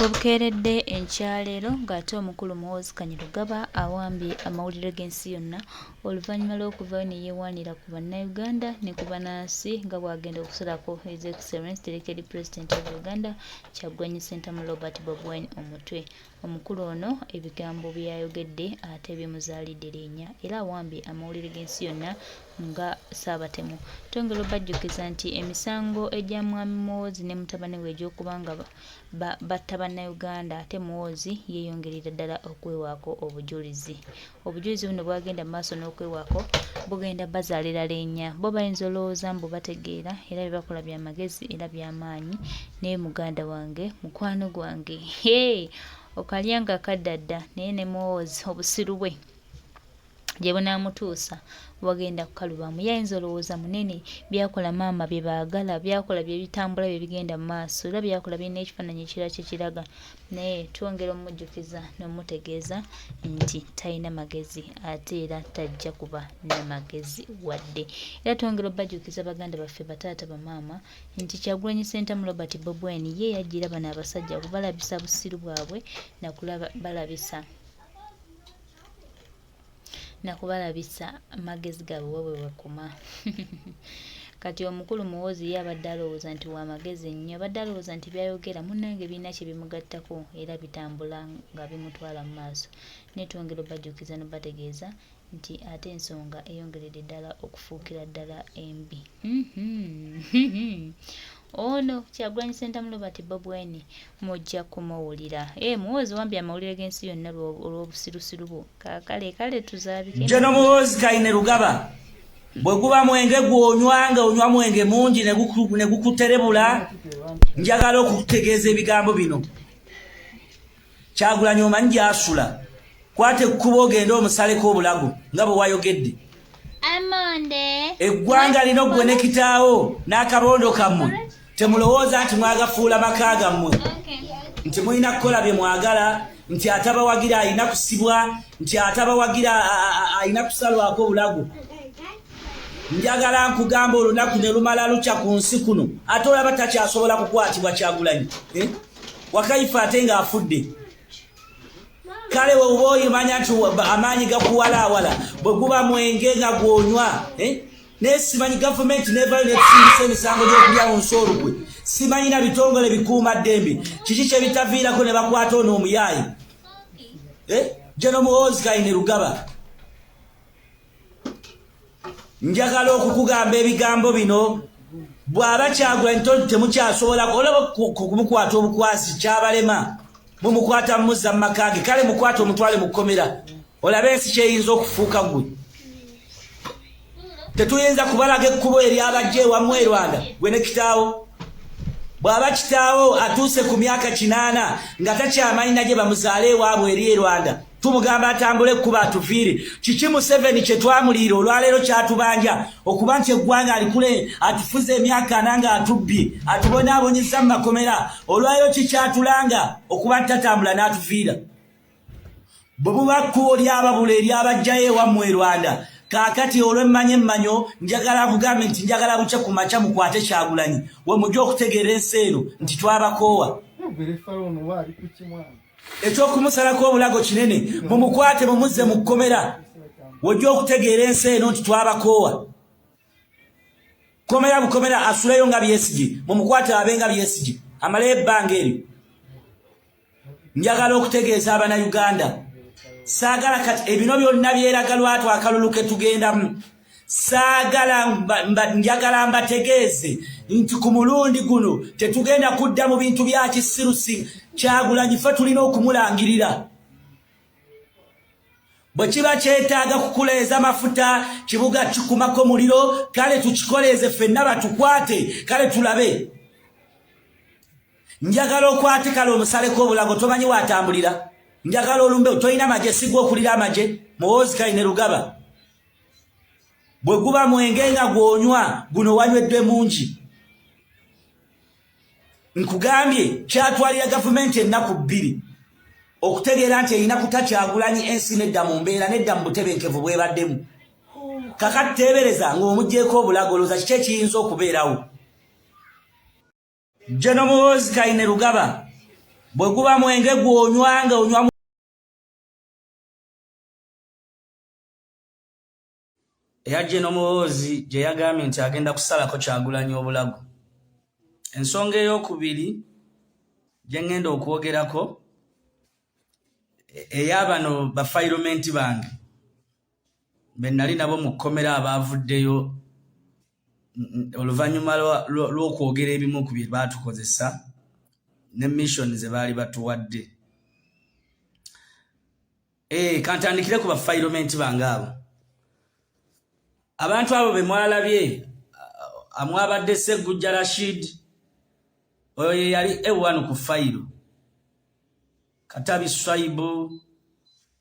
Obukeeredde enkyaleero ng'ate omukulu Muhoozi Kainerugaba awambye amawulire g'ensi yonna oluvannyuma lw'okuvayo ne yeewaanira ku bannayuganda ne ku bannansi nga bw'agenda okusalako His Excellency Directed President of Uganda Kyagulanyi Ssentamu Robert Bobi Wine omutwe. Omukulu ono ebigambo bye yayogedde ate bimuzaalidde linnya era awambye amawulire g'ensi yonna nga Ssaabatemu. Twongera obajjukiza nti emisango egya Mwami Muhoozi ne mutabani we egy'okuba nga batta bannayuganda ate Muhoozi yeeyongerera ddala okwewaako obujulizi. Obujulizi buno bwagenda mu maaso n'okwewaako bugenda bazaalira linnya. Bo bayinza olowooza mbu bategeera era bye bakola bya magezi era by'amaanyi naye muganda wange mukwano gwange okalyanga kaddadda naye ne Muhoozi obusiru bwe gye bunaamutuusa wagenda kukalubamu. Yayinza olowooza munene byakola maama bye baagala byakola bye bitambula bye bigenda mu maaso era byakola birina ekifaananyi ekirala kye kiraga naye twongera omujjukiza n'omutegeeza nti talina magezi ate era tajja kuba n'amagezi wadde. Era twongera obajjukiza baganda baffe bataata bamaama nti Kyagulanyi Ssentamu Robert Bobi Wine ye yajjira bano abasajja okubalabisa busiru bwabwe nakubalabisa amagezi gaabwe bwe bakoma. Kati omukulu Muhoozi ye abadde alowooza nti wa magezi nnyo, abadde alowooza nti byayogera munnange birina kye bimugattako era bitambula nga bimutwala mu maaso. Naye twongera obajjukiza n'obategeeza nti ate ensonga eyongeredde ddala okufuukira ddala embi. Ono Kyagulanyi Ssentamu Robert Bobi Wine mujja kumuwulira. Muhoozi wambye amawulire g'ensi yonna olw'obusirusiru bwo. Kale tuzaabike. Jeno Muhoozi Kainerugaba bwe guba mwenge gw'onywanga onywa mwenge mungi ne gukuterebula, njagala okukutegeeza ebigambo bino. Kyagulanyi omanyi gy'asula. Kwate ekkubo ogenda omusaleko obulago nga bwe wayogedde. Eggwanga lino ggwe ne kitaawo n'akabondo kammwe temulowooza nti mwagafuula maka gammwe, nti mulina kukola bye mwagala, nti atabawagira alina kusibwa, nti atabawagira alina kusalwako obulago. Njagala nkugamba olunaku ne lumala lukya ku nsi kuno ate olaba takyasobola kukwatibwa Kyagulanyi. Wakayifa ate ng'afudde. Kale oba oyimanya nti amaanyi gakuwalaawala bwe guba mwenge nga gw'onywa. Naye simanyi gavumenti nevayo netusingisa emisango gy'okulyawo nsi olukwe. Simanyi na bitongole bikuuma ddembe kiki kye bitaviirako ne bakwata ono omuyaayi. Jeno Muhoozi Kainerugaba, njagala okukugamba ebigambo bino. Bw'aba Kyagulanyi temukyasobola olaba kumukwata obukwasi kyabalema, mumukwata mumuzza mu maka ge. Kale mukwata omutwale mu kkomera olabe ensi kyeyinza okufuuka gwe. Tetuyinza kubalaga ekkubo eryabajja ewammwe e Rwanda gwe ne kitaawo. Bw'aba kitaawo atuuse ku myaka 8 nga takyamanyi na gye bamuzaala ewaabwe eri e Rwanda, tumugamba atambule ekkubo atuviire. Kiki Museveni kye twamuliira olwaleero kyatubanja okuba nti eggwanga alikule atufuze emyaka 4 nga atubbye atubonaabonyeza mu makomera. Olwaleero kikyatulanga okuba nti tatambula n'atuviira. Bwe buba kkubo lyababula eryabajjayo ewammwe e Rwanda, kaakati olw'emmanya emmanyo njagala kugambe nti njagala buce ku makya mukwate Kyagulanyi we mujja okutegeera ensi eno nti twabakoowa. Ekyokumusalako obulago kinene, mumukwate mumuzze mu kkomera wojja okutegeera ensi eno nti twabakoowa. Komera bukomera asuleyo nga Besigye, mumukwate abe nga Besigye amalayo ebbanga eryo. Njagala okutegeeza Abannayuganda, saagala kati ebino byonna byeraga lwatu akalulu ke tugendamu. Njagala mbategeeze nti ku mulundi guno tetugenda kudda mu bintu bya kisirusi. Kyagulanyi ffe tulina okumulangirira. Bwe kiba kyetaaga kukuleeza mafuta kibuga kikumako muliro, kale tukikoleeze ffenna batukwate, kale tulabe. Njagala okwate kale omusaleko obulago tomanyi watambulira. Njagala olumbe tolina maje sigwa okulira amaje. Muhoozi Kainerugaba, bwe guba mwenge nga gw'onywa guno wanywedde mungi. Nkugambye kyatwalira gavumenti ennaku 2 okutegeera nti erina kuta Kyagulanyi ensi nedda mu mbeera nedda mu butebenkevu bwebaddemu. Kakati teebereza ng'omuggyeko obulago olowooza kiki ekiyinza okubeerawo. Jeno Muhoozi Kainerugaba, bwe guba mwenge gwonywanga onywa eyajje n'omuwoozi gye yagambye nti agenda kusalako Kyagulanyi obulago. Ensonga ey'okubiri gye ngenda okwogerako ey'abano bafayiromenti bange be nali nabo mu kkomera abaavuddeyo oluvannyuma lw'okwogera ebimu ku bye baatukozesa ne mission ze baali batuwadde. Kantandikire ku bafayiromenti bange abo. Abantu abo be mwalabye amwabadde Sseggujja Rashid, oyo ye yali E1 ku fayiro, Katabi Swaibu,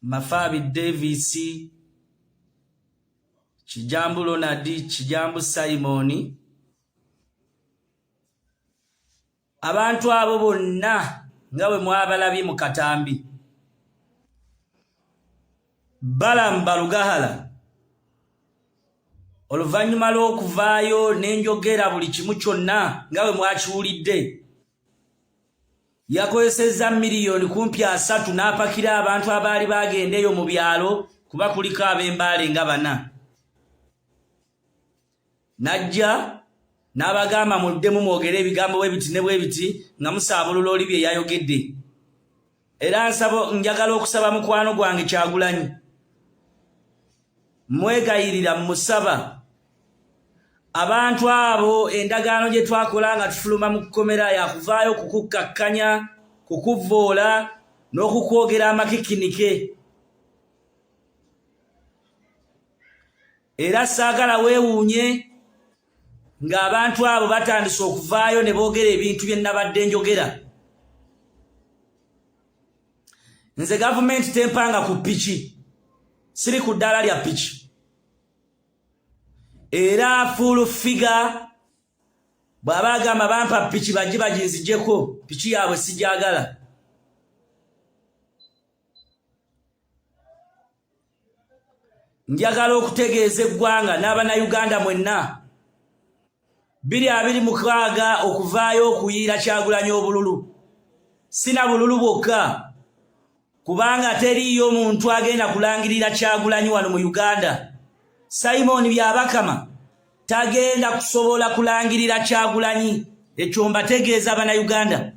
Mafabi Davis, Kijambu Ronald, Kijambu Simon. Abantu abo bonna nga bwe mwabalabye mu katambi. Balamba Lugahala oluvannyuma lw'okuvaayo n'enjogera buli kimu kyonna nga bwe mwakiwulidde, yakozesezza miliyoni kumpi 3 n'apakira abantu abaali bagendeyo mu byalo kuba kuliko ab'embaale nga 4. Najja n'abagamba muddemu mwogere ebigambo bwe biti ne bwe biti nga musaabulula oli bye yayogedde. Era njagala okusaba mukwano gwange Kyagulanyi, mwegayirira musaba abantu abo endagaano gye twakola nga tufuluma mu kkomera yakuvaayo kukukkakkanya, kukuvvoola n'okukwogera amakikinike. Era saagala weewuunye ng'abantu abo batandise okuvaayo ne boogera ebintu bye nnabadde njogera. Nze gavumenti tempanga ku piki, siri ku ddaala lya piki. Era full figure bw'aba agamba bampa piki bajje baginzijjeko, piki yaabwe sijagala. Njagala okutegeeza eggwanga n'Abannayuganda mwenna 2026 okuvaayo okuyiira Kyagulanyi obululu. Sina bululu bwokka, kubanga teriiyo omuntu agenda kulangirira Kyagulanyi wano mu Uganda. Simon Byabakama tagenda kusobola kulangirira Kyagulanyi. Ekyo mbategeeza Bannayuganda.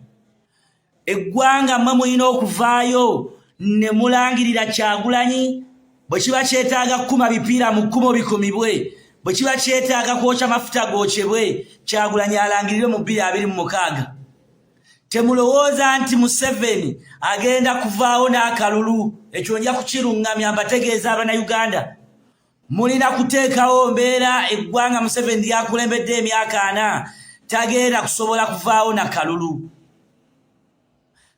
Eggwanga mmwe mulina okuvaayo ne mulangirira Kyagulanyi. Bwe kiba kyetaaga kkuma bipiira mu kkumo bikumibwe, bwe kiba kyetaaga kwokya mafuta gookyebwe, Kyagulanyi alangirire mu 2026. Temulowooza nti Museveni agenda kuvaawo n'akalulu. Ekyo nja kukiruŋŋamya mbategeeza Abannayuganda. Mulina kuteekawo mbeera eggwanga Museveni lyakulembedde emyaka 4 tagenda kusobola kuvaawo na kalulu.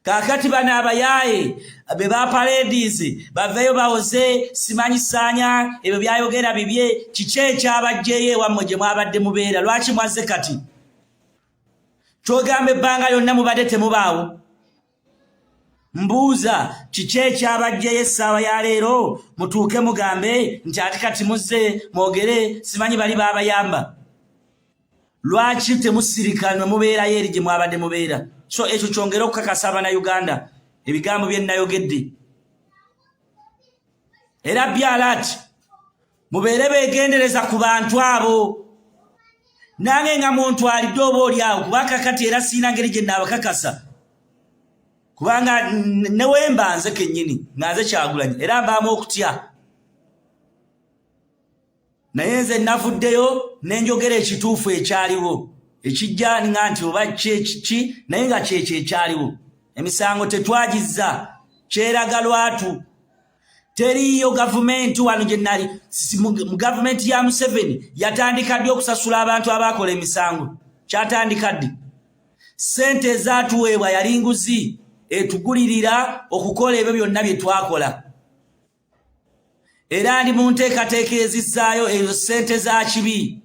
Kaakati bano abayaaye be ba paradies baveeyo bawoze simanyi saanya ebyo byayogera bibye, kiki ekyabajjeyo ewammwe gye mwabadde mubeera? Lwaki mwazze kati? Kyogamba ebbanga lyonna mubadde temubaawo. Mbuuza, kiki ekyabajjeyo essaawa ya leero mutuuke mugambe nti ati kati muzze mwogere simanyi bali baabayamba? Lwaki temusirikanwe mubeerayo eri gye mwabadde mubeera? So ekyo kyongera okukakasa Abannayuganda ebigambo bye nnayogedde. Era byalaati mubeere beegendereza ku bantu abo. Nange nga muntwalidde oba oli awo, kuba kakati era siina ngeri gye nnaabakakasa. Kubanga newe mbanze kennyini nga nze Kyagulanyi era mbaamu okutya. Naye nze navuddeyo n'enjogera ekituufu ekyaliwo. Ekijja nga nti oba kiki naye nga kyekyo ekyaliwo. Emisango tetwagizza, kyeraga lwatu. Teriiyo gavumenti wano gye nali. Mu gavumenti ya Museveni yatandika ddi okusasula abantu abaakola emisango? Kyatandika ddi? Ssente ezaatuweebwa yali nguzi etugulirira okukola ebyo byonna bye twakola. Era ndi mu nteekateeka ezizzaayo ezo ssente za kibi.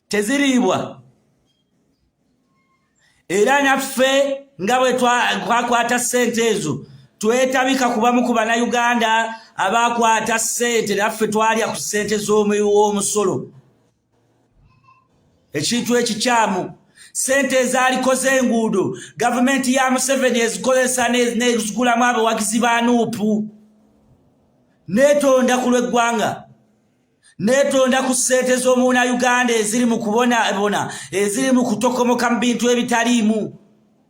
Teziriibwa. Era naffe nga bwe twakwata ssente ezo twetabika kubamu ku Bannayuganda abaakwata ssente naffe twalya ku ssente z'omusolo. Ekintu ekikyamu sente ezalikoze enguudo gavumenti ya Museveni ezikozesa nezigulamu abawagizi ba Nuupu. Neetonda ku lw'eggwanga, neetonda ku ssente z'omuuna Uganda eziri mu kubonabona, eziri mu kutokomoka mu bintu ebitaliimu.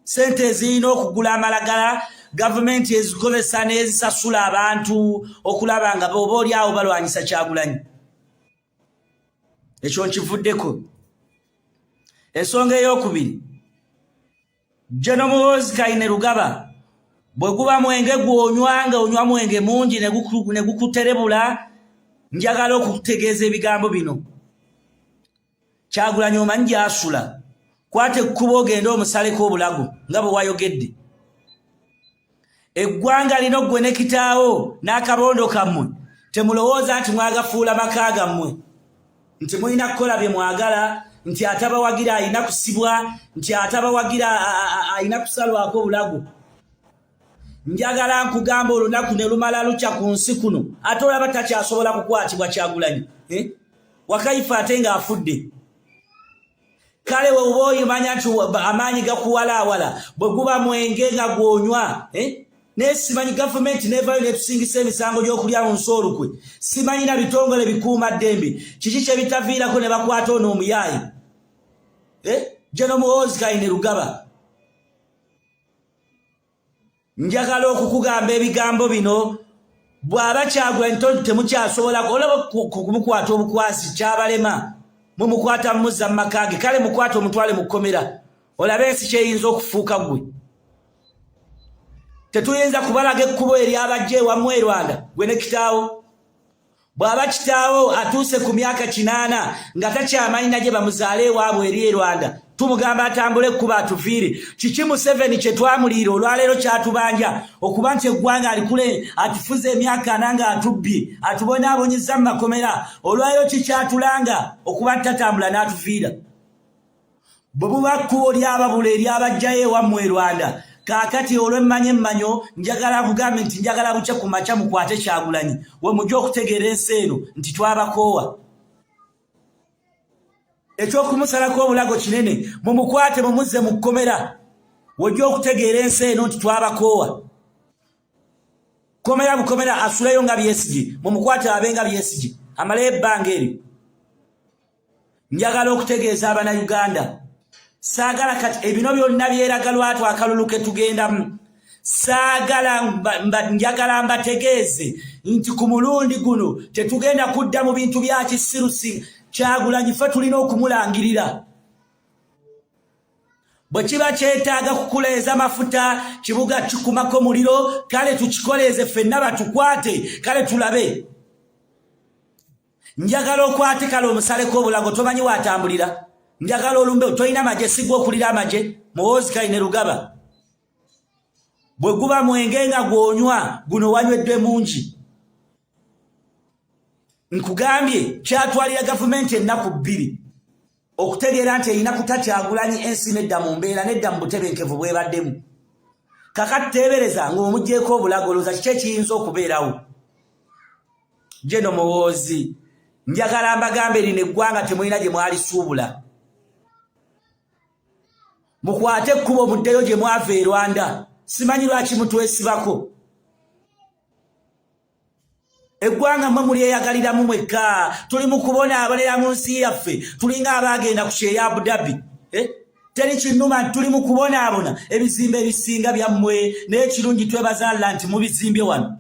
Sente ezirina okugula amalagala gavumenti ezikozesa n'ezisasula abantu okulaba nga booba oli awo balwanyisa Kyagulanyi. Ekyo nkivuddeko. Ensonga ey'okubiri, General Muhoozi Kainerugaba bwe guba mwenge gw'onywa nga onywa mwenge mungi ne gukuterebula, njagala okutegeeza ebigambo bino. Kyagulanyi omanyi gy'asula, kwata ekkubo ogenda omusaleko obulago nga bwe wayogedde. Eggwanga lino ggwe ne kitaawo n'akabondo kammwe temulowooza nti mwagafuula maka gammwe, nti mulina kukola bye mwagala, nti atabawagira alina kusibwa, nti atabawagira alina kusalwako obulago. Njagala nkugamba olunaku ne lumala lukya ku nsi kuno, ate olaba takyasobola kukwatibwa Kyagulanyi. Wakayifa ate ng'afudde. Kale we uba oyimanya nti amaanyi gakuwalaawala bwe guba mwenge nga gw'onywa. Naye simanyi gavumenti nevayo netusingisa emisango gy'okulya mu nsi olukwe. Simanyi na bitongole bikuuma ddembe kiki kye bitaviirako ne bakwata ono omuyaayi. General Muhoozi Kainerugaba, njagala okukugamba ebigambo bino, bw'aba Kyagulanyi temukyasobola olaba kumukwata obukwasi kyabalema, mumukwata mumuzza mu maka ge. Kale mukwata omutwale mu kkomera olabe ensi kyeyinza okufuuka gwe. Tetuyinza kubalaga ekkubo eryabajja ewammwe e Rwanda gwe ne kitaawo. Bw'aba kitaawo atuuse ku myaka 80 nga takyamanyi na gye bamuzaale ewaabwe eri e Rwanda, tumugamba atambule ekkubo atuviire. Kiki Museveni kye twamuliira olwaleero kyatubanja okuba nti eggwanga alikule atufuze emyaka 4 nga atubbye atubonaabonyezza mu makomera, olwaleero kikyatulanga okuba tatambula n'atuviira. Bwe buba kkubo lyababula eryabajjayo ewammwe e Rwanda, kaakati olw'emmanya emmanyo njagala bugambe nti njagala bukya ku makya mukwate Kyagulanyi we mujja okutegeera ensi eno nti twabakoowa. Ekyokumusalako obulago kinene, mumukwate mumuzze mu kkomera wojja okutegeera ensi eno nti twabakoowa. Komera bukomera asuleyo nga Besigye, mumukwate abe nga Besigye amalayo ebbanga eryo. Njagala okutegeeza Abanayuganda, saagala kati ebino byonna byeraga lwatu akalulu ke tugendamu. Njagala mbategeeze nti ku mulundi guno tetugenda kudda mu bintu bya kisirusi. Kyagulanyi ffe tulina okumulangirira. Bwe kiba kyetaaga kukuleeza mafuta kibuga kikumako muliro, kale tukikoleeze ffenna batukwate, kale tulabe. Njagala okwate kale omusaleko obulago tomanyi waatambulira. Njagala olumbe tolina maje sigwa okulira amaje. Muhoozi Kainerugaba, bwe guba mwenge nga gw'onywa guno wanywedde mungi. Nkugambye kyatwalira gavumenti ennaku 2 okutegeera nti erina kuta Kyagulanyi ensi nedda mu mbeera nedda mu butebenkevu bwebaddemu. Kakati teebereza ng'omuggyeko obulago olowooza kiki ekiyinza okubeerawo. General Muhoozi, njagala mbagambe lino eggwanga temulina gye mwalisuubula. Mukwate ekkubo muddeyo gye mwava e Rwanda. Simanyi lwaki mutwesibako. Eggwanga mmwe mulyeyagaliramu mwekka. Tuli mu kubonaabonera mu nsi yaffe, tulinga abaagenda ku kyeya Abu Dhabi. Teri kinnuma nti tuli mu kubonaabona ebizimbe ebisinga byammwe, n'ekirungi twebazaala nti mubizimbye wano.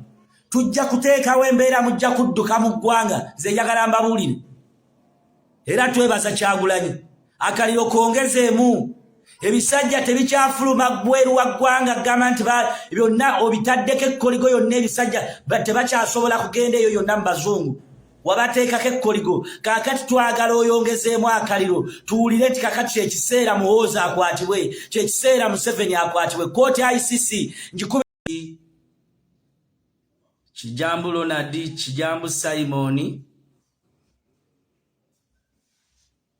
Tujja kuteekawo embeera mujja kudduka mu ggwanga, ze njagala mbabuulire. Era twebaza Kyagulanyi. Akaliro kongezeemu. Ebisajja tebikyafuluma bweru wa ggwanga gamba nti byonna obitaddeko ekkoligo yonna ebisajja tebakyasobola kugenda eyo yonna mu bazungu. Wabateekako ekkoligo. Kaakati twagala oyongezeemu akaliro tuwulire nti kakati kyekiseera Muhoozi akwatibwe, kyekiseera Museveni akwatibwe. Kooti ICC njikube Kijambu Ronald, Kijambu Simon,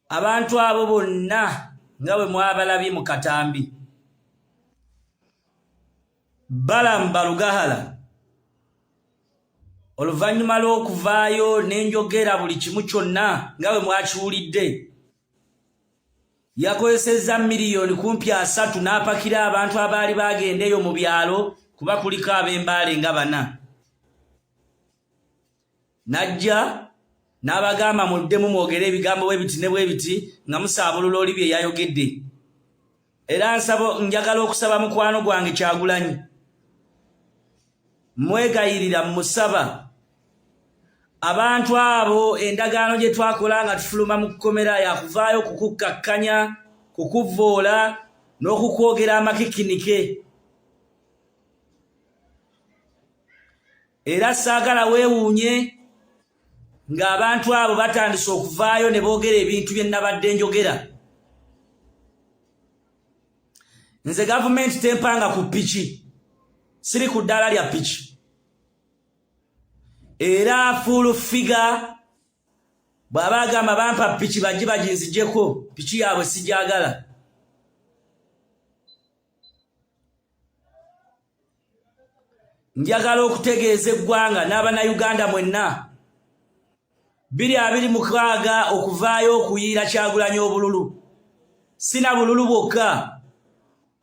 abantu abo bonna nga bwe mwabalabye mu katambi. Balamba Lugahala, oluvannyuma lw'okuvaayo n'enjogera buli kimu kyonna nga bwe mwakiwulidde, yakozesezza miliyoni kumpi 3 n'apakira abantu abaali bagendeyo mu byalo kuba kuliko ab'embaale nga 4 najja n'abagamba muddemu mwogere ebigambo bwe biti ne bwe biti nga musaabulula oli bye yayogedde era njagala okusaba mukwano gwange Kyagulanyi mwegayirira musaba abantu abo endagaano gye twakola nga tufuluma mu kkomera yakuvaayo kukukkakkanya kukuvoola n'okukwogera amakikinike era saagala weewuunye ng'abantu abo batandise okuvaayo ne boogera ebintu bye nnabadde njogera. Nze gavumenti tempanga ku piki siri ku ddaala lya piki era full figure bw'aba agamba bampa piki bajje baginzijjeko piki yaabwe sijagala. Njagala okutegeeza eggwanga n'Abannayuganda mwenna 2026 okuvaayo okuyiira Kyagulanyi obululu. Sina bululu bwokka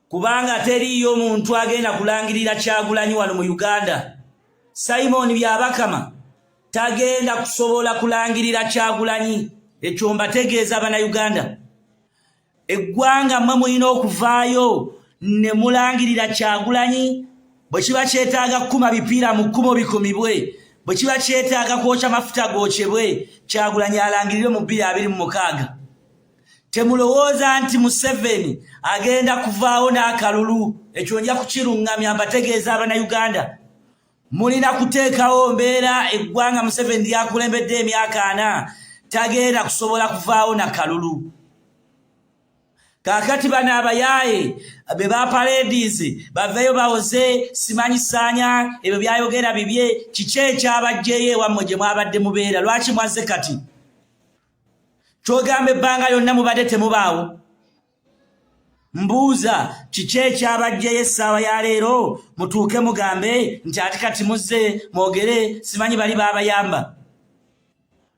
kubanga teriyo omuntu agenda kulangirira Kyagulanyi wano mu Uganda. Simon Byabakama tagenda kusobola kulangirira Kyagulanyi. Ekyo mbategeeza Bannayuganda. Eggwanga mmwe mulina okuvaayo ne mulangirira Kyagulanyi. Bwe kiba kyetaaga kkuma bipiira mu kkumo bikumibwe, bwe kiba kyetaaga kwokya mafuta gookyebwe, Kyagulanyi alangirire mu 2026. Temulowooza nti Museveni agenda kuvaawo n'akalulu. Ekyo nja kukiruŋŋamya mbategeeza Abannayuganda. Mulina kuteekawo mbeera eggwanga Museveni lyakulembedde emyaka 4 tagenda kusobola kuvaawo na kalulu. Kakati bano abayaaye be ba parades baveeyo bawoze simanyi saanya ebyo byayogera bibye kiki ekyabajjeyo ewammwe gye mwabadde mubeera lwaki mwazze kati kyogamba ebbanga lyonna mubadde temubaawo. Mbuuza kiki ekyabajjeyo essaawa ya leero mutuuke mugambe nti ati kati muzze mwogere simanyi bali baabayamba.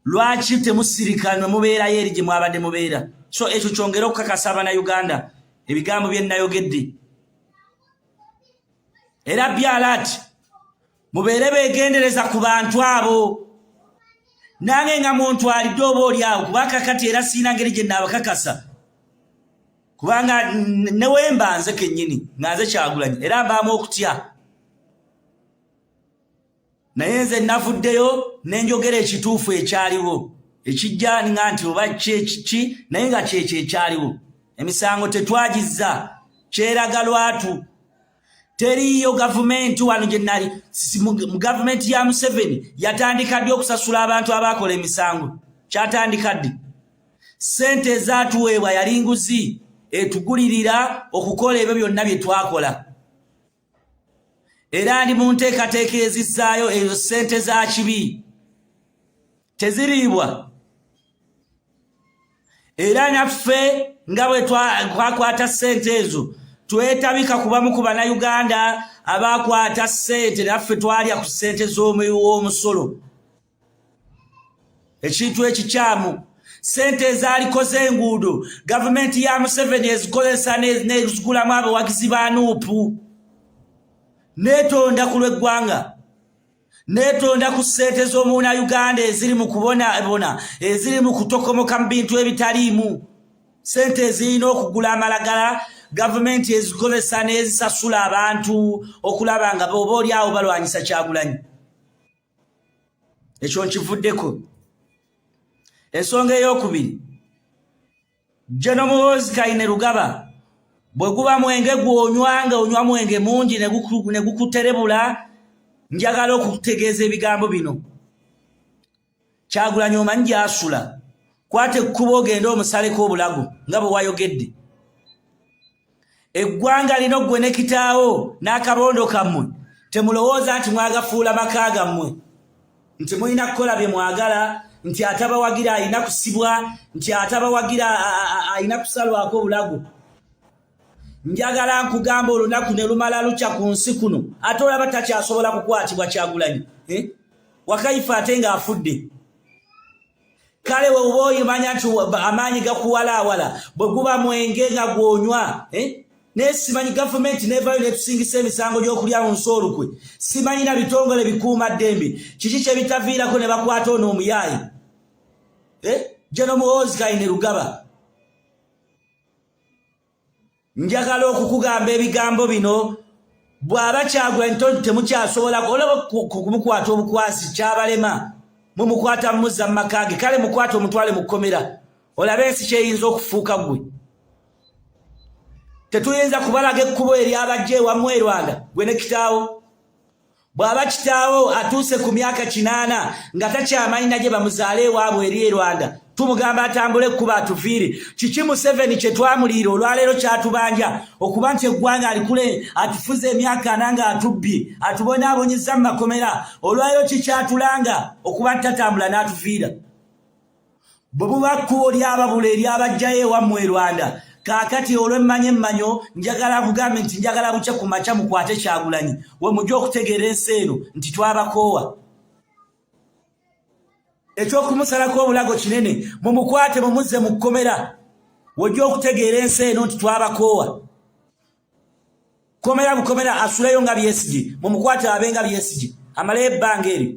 Lwaki temusirikanwe mubeerayo eri gye mwabadde mubeera? So ekyo kyongera okukakasa Abannayuganda ebigambo bye nnayogedde. Era byalaati mubeere beegendereza ku bantu abo. Nange nga muntwalidde oba oli awo kuba kakati era siina ngeri gye nnaabakakasa. Kubanga newemba nze kennyini nga nze Kyagulanyi era mbaamu okutya. Naye nze navuddeyo nenjogera ekituufu ekyaliwo. Ekijja nga nti oba kiki naye nga kyekyo ekyaliwo. Emisango tetwagizza kyeraga lwatu. Teriyo gavumenti wano gye nnali mu gavumenti ya Museveni yatandika ddi okusasula abantu abaakola emisango. Kyatandika ddi? Ssente ezaatuweebwa yali nguzi etugulirira okukola ebyo byonna bye twakola. Era ndi mu nteekateeka ezizzaayo ezo ssente za kibi teziriibwa. Era naffe nga bwe twakwata ssente ezo twetabika kubamu ku Bannayuganda abaakwata ssente naffe twalya ku ssente z'omusolo. Ekintu ekikyamu ssente ezaalikoze enguudo gavumenti ya Museveni ezikozesa nezigulamu abawagizi ba Nuupu. Neetonda ku lw'eggwanga, neetonda ku ssente z'Omunnayuganda eziri mu kubonabona, eziri mu kutokomoka mu bintu ebitaliimu. Ssente ezirina okugula amalagala gavumenti ezikozesa n'ezisasula abantu okulaba nga oba oli awo balwanyisa Kyagulanyi. Ekyo nkivuddeko. Ensonga ey'okubiri, General Muhoozi Kainerugaba bwe guba mwenge gw'onywanga onywa mwenge mungi ne gukuterebula, njagala okutegeeza ebigambo bino. Kyagulanyi omanyi gy'asula. Kwata ekkubo ogenda omusaleko obulago nga bwe wayogedde. Eggwanga lino ggwe ne kitaawo n'akabondo kammwe temulowooza nti mwagafuula maka gammwe, nti mulina kukola bye mwagala, nti atabawagira alina kusibwa, nti atabawagira alina kusalwako obulago. Njagala nkugamba olunaku ne lumala lukya ku nsi kuno ate olaba takyasobola kukwatibwa Kyagulanyi. Wakayifa ate ng'afudde. kale we uba oyimanya nti amaanyi gakuwalaawala bwe guba mwenge nga gwonywa naye simanyi gavumenti nevayo netusingisa emisango gy'okulya mu nsoolukwe simanyi na bitongole bikuuma ddembe kiki kye bitaviirako ne bakwata ono omuyaayi Jeno Muhoozi Kainerugaba njagala okukugamba ebigambo bino bw'aba Kyagulanyi ntonto temukyasobola olaba kumukwata obukwasi kyabalema mumukwata mumuzza mu maka ge kale mukwata omutwale mu kkomera olabe ensi kyeyinza okufuuka gwe tetuyinza kubalaga ekkubo eryabajja ewammwe e Rwanda gwe ne kitaawo bw'aba kitaawo atuuse ku myaka 8 nga takyamanyi na gye bamuzaale ewaabwe eri e Rwanda tumugamba atambule ekkuba atuviire kiki Museveni kye twamuliira olwaleero kyatubanja okuba nti eggwanga alikule atufuze emyaka 4 nga atubbye atubonaabonyezza mu makomera olwaleero kikyatulanga okuba tatambula n'atuviira bwe buba kkubo lyababula eryabajjayo ewammwe e Rwanda kaakati olw'emmanya emmanyo njagala kugambe nti njagala bukya ku makya mukwate Kyagulanyi we mujja okutegeera ensi eno nti twabakoowa ekyokumusalako obulago kinene mumukwate mumuzze mu kkomera wojja okutegeera ensi eno nti twabakoowa komera bukomera asuleyo nga Besigye mumukwate abenga Besigye amalayo ebbanga eryo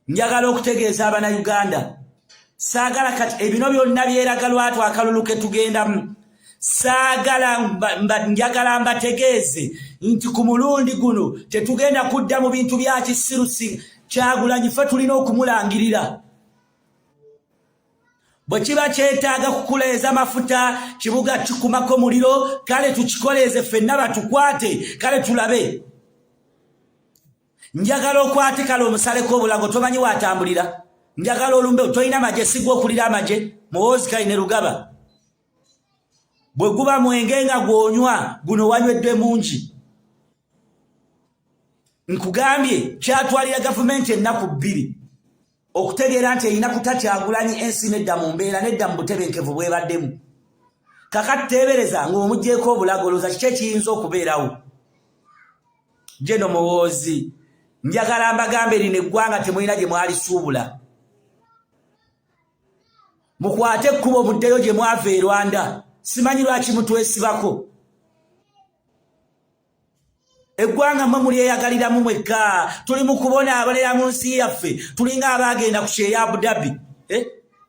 njagala okutegeeza Abanayuganda saagala kati ebino byonna byeraga lwatu akalulu ke tugendamu saagala njagala mbategeeze nti ku mulundi guno tetugenda kudda mu bintu bya kisirusi Kyagulanyi ffe tulina okumulangirira bwe kiba kyetaaga kukuleeza mafuta kibuga kikumako muliro kale tukikoleeze ffenna batukwate kale tulabe njagala okwate kale omusaleko obulago tomanyi watambulira njagala olumbe tolina magye sigwa okulira amagye Muhoozi Kainerugaba bwe guba mwenge nga gwonywa guno wanywedde mungi nkugambye kyatwalira gavumenti ennaku 2 okutegeera nti erina kuta Kyagulanyi ensi nedda mu mbeera nedda mu butebenkevu bwebaddemu kakati teebereza ng'omuggyeko obulago olowooza kiki ekiyinza okubeerawo Jeno Muhoozi njagala mbagambe lino eggwanga temulina gye mwalisuubula mukwate ekkubo muddeyo gye mwava e Rwanda simanyi lwaki mutwesibako eggwanga mmwe mulyeyagaliramu mwekka tuli mu kubonaabonera mu nsi yaffe tulinga abaagenda ku kyeya Abu Dhabi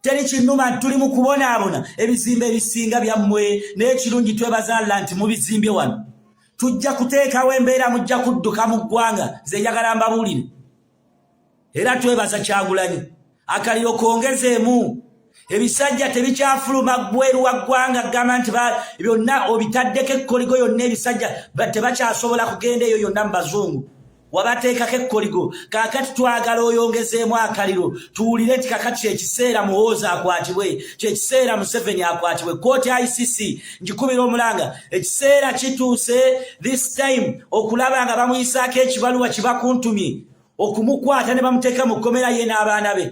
teri kinnuma nti tuli mu kubonaabona ebizimbe ebisinga byammwe naye kirungi twebazaala nti mubizimbye wano tujja kuteekawo embeera mujja kudduka mu ggwanga ze njagala mbabuulire era twebaza Kyagulanyi akaliro kongezeemu ebisajja tebikyafuluma bweru wa ggwanga gamba nti byonna obitaddeko ekkoligo yonna ebisajja tebakyasobola kugenda eyo yonna mu bazungu wabateekako ekkoligo kaakati twagala oyongezeemu akaliro tuwulire nti kakati kyekiseera Muhoozi akwatibwe kyekiseera Museveni akwatibwe kooti ICC njikubira omulanga ekiseera kituuse this time okulaba nga bamuyisaako ekibaluwa kibakuntumye okumukwata ne bamuteeka mu kkomera ye n'abaana be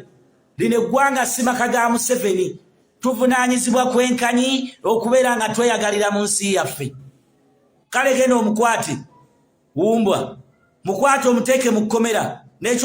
lino eggwanga si maka ga Museveni tuvunaanyizibwa kwenkanyi okubeera nga tweyagalira mu nsi yaffe kale genda omukwate wumbwa mukwate omuteeke mu kkomera n'ekyo